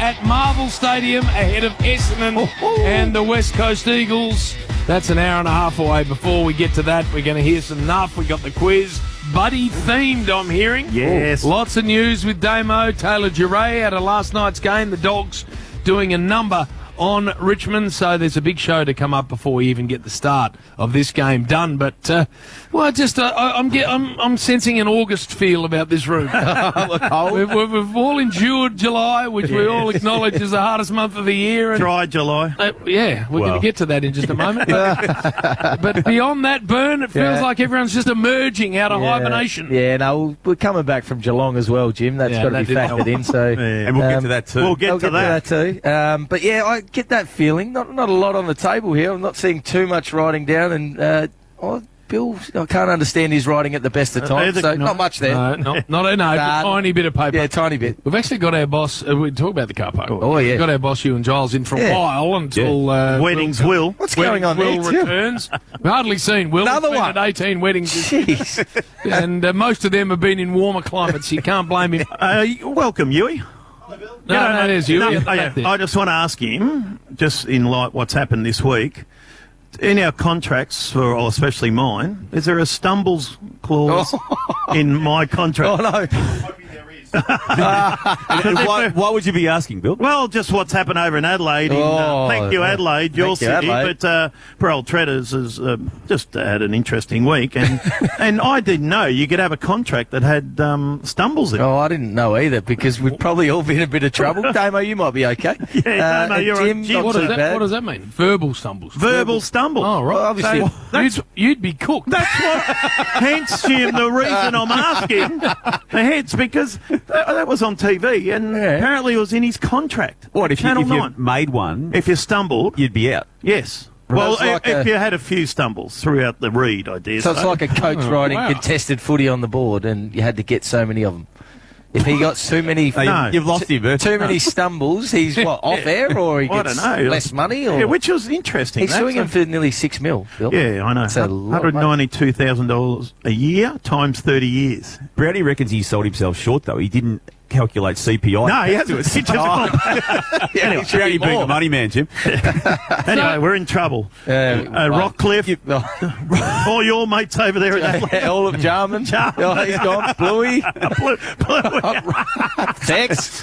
at Marvel Stadium ahead of Essendon and the West Coast Eagles. That's an hour and a half away. Before we get to that, we're going to hear some Nuff. We got the quiz. Buddy themed, I'm hearing. Yes. Lots of news with Damo. Taylor Giray out of last night's game. The Dogs doing a number on Richmond, so there's a big show to come up before we even get the start of this game done. But I'm sensing an August feel about this room. we've all endured July, which we all acknowledge is the hardest month of the year. And, Dry July. we're going to get to that in just a moment. But beyond that, Bern, it feels like everyone's just emerging out of hibernation. Yeah, no, we're coming back from Geelong as well, Jim. That's got to be factored in. So, and we'll get to that too. We'll get to that too. But yeah, I get that feeling. Not a lot on the table here. I'm not seeing too much writing down, and Bill, I can't understand his writing at the best of times, so not much there. No, a tiny bit of paper. Yeah, tiny bit. We've actually got our boss, we talk about the car park. Oh, yeah. We've got our boss, Ewan Giles, in for a while until... Weddings Will. What's going on Will there, returns. We've hardly seen Will. Another He's been one. at 18 weddings. Jeez. And most of them have been in warmer climates. You can't blame him. Welcome, Huey. No, it is you. I just want to ask him, just in light what's happened this week, in our contracts, or especially mine, is there a stumbles clause in my contract? Oh, no. Why would you be asking, Bill? Well, just what's happened over in Adelaide. Thank you, Adelaide, your city. Adelaide. But Pearl Treaders has just had an interesting week. And and I didn't know you could have a contract that had stumbles in it. Oh, I didn't know either, because we'd probably all be in a bit of trouble. Damo, you might be okay. Yeah, Damo, you're Jim, on Jim. What not too does bad. that mean? Verbal stumbles. Verbal stumble. Oh, right. Obviously, You'd be cooked. That's what. Hence, Jim, the reason I'm asking. Hence, because that was on TV, and apparently it was in his contract. What if Channel you 9. made one? If you stumbled, You'd be out. yes. Well, it's like if you had a few stumbles throughout the read, I dare So it's say. like a coach writing contested footy on the board, and you had to get so many of them. If he got too many, No. You've lost him, Bert. too many stumbles, he's off air, or he I gets don't know. less money, or which was interesting. he's That's suing him for nearly $6 million. Bill. Yeah, I know. That's a lot of money. $192,000 a year times 30 years. Brownie reckons he sold himself short, though. He didn't calculate CPI. No, he hasn't. He just Anyway, Brownie being the money man, Jim. Anyway, we're in trouble. Rockcliffe, all your mates over there at Adelaide. All of Jarman. Oh, he's gone. Bluey. Tex.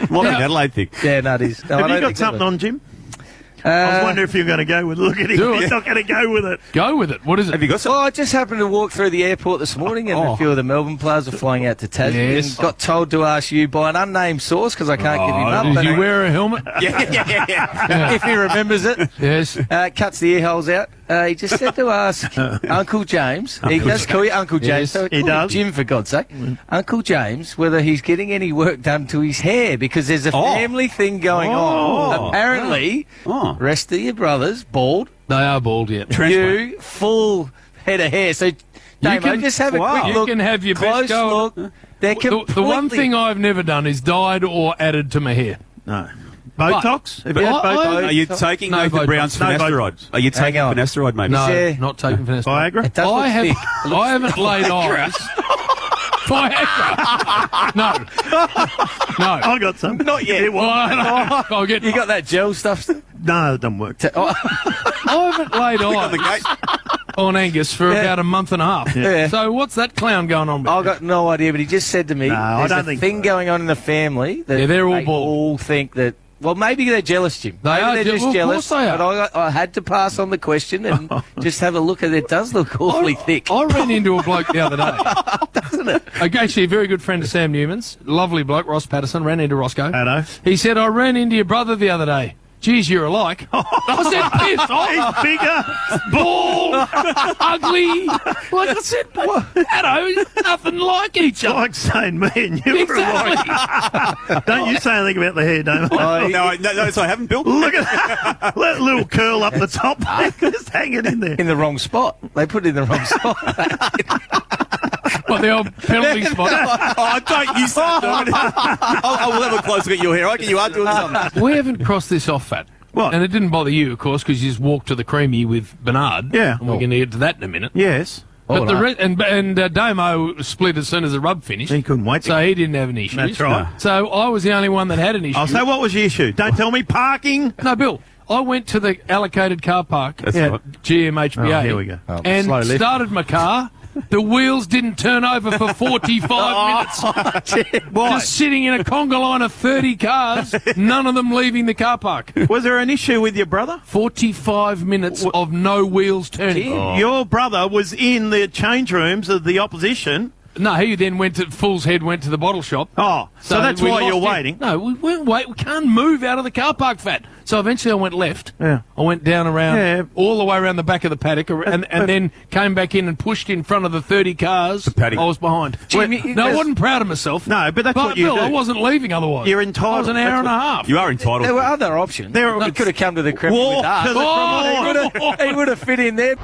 What an Adelaide thing. Yeah, no, it is. No, Have you got something on, Jim? I was wondering if you're going to go with it. Look at him. He's not going to go with it. Go with it. What is it? Have you got something? Well, I just happened to walk through the airport this morning, and a few of the Melbourne players are flying out to Tassie. Yes. And got told to ask you by an unnamed source, because I can't give him up. Did but you wear a helmet? if he remembers it. Yes. Cuts the ear holes out. He just said to ask Uncle James. He does call you Uncle James. Yes, so he call does. Jim, for God's sake. Uncle James, whether he's getting any work done to his hair, because there's a family thing going on. Apparently, rest of your brothers bald. They are bald yet. You full head of hair. So, Damo, just have a quick look. You can have your close best go. look. They're The one thing I've never done is dyed or added to my hair. No. Botox? Have you had Botox? Are you taking No Nathan Botox. Brown's No finasteride? Are you taking on. finasteride, mate? No, Yeah. not taking finasteride. Viagra? It does look thick. I haven't laid eyes. Viagra. No. I got some. Not yet. I'll get. You got that gel stuff? No, it doesn't work. I haven't laid eyes on Angus for about a month and a half. Yeah. So what's that clown going on with? I've got no idea, but he just said to me, I there's don't a think thing so. going on in the family that they're all they bald. all think that. Well, maybe they're jealous, Jim. They Maybe are they're je- just well, of jealous. course they are. But I had to pass on the question and just have a look at it. It does look awfully thick. I ran into a bloke the other day. Doesn't it? Actually, a very good friend of Sam Newman's. Lovely bloke, Ross Patterson. Ran into Roscoe. Hello. He said, I ran into your brother the other day. Geez, you're alike. I said, pissed off. He's bigger. Bald, ugly. Like I said, hello, nothing like each other. Like saying me and you were alike. Exactly. Don't you say anything about the hair, don't No, so I haven't built. Look at that little curl up the top. Just hang it in there. In the wrong spot. They put it in the wrong spot. What, the old penalty spot? Oh, don't you say I will have a close look at your hair. I reckon you are doing something. We haven't crossed this off, Fat. What? And it didn't bother you, of course, because you just walked to the creamy with Bernard. Yeah. And we're going to get to that in a minute. Yes. But the Damo split as soon as the rub finished. He couldn't wait. So he didn't have an issue. That's right. So I was the only one that had an issue. Oh, so what was the issue? Don't tell me parking. No, Bill. I went to the allocated car park, GMHBA, Oh, here we go. and started my car. The wheels didn't turn over for 45 minutes. Why? Just sitting in a conga line of 30 cars, none of them leaving the car park. Was there an issue with your brother? 45 minutes of no wheels turning. Your brother was in the change rooms of the opposition. No, he then went to Fool's Head, went to the bottle shop. Oh, so that's we why you're lost him. waiting. No, we weren't waiting. We can't move out of the car park, Fat. So eventually I went left. Yeah. I went down around, all the way around the back of the paddock, and then came back in and pushed in front of the 30 cars. The paddock. I was behind. I wasn't proud of myself. No, but that's what you Bill, do. I wasn't leaving otherwise. You're entitled. I was an hour and a half. You are entitled. There were other options. He could have come to the crep with Walk us. to the He would have fit in there.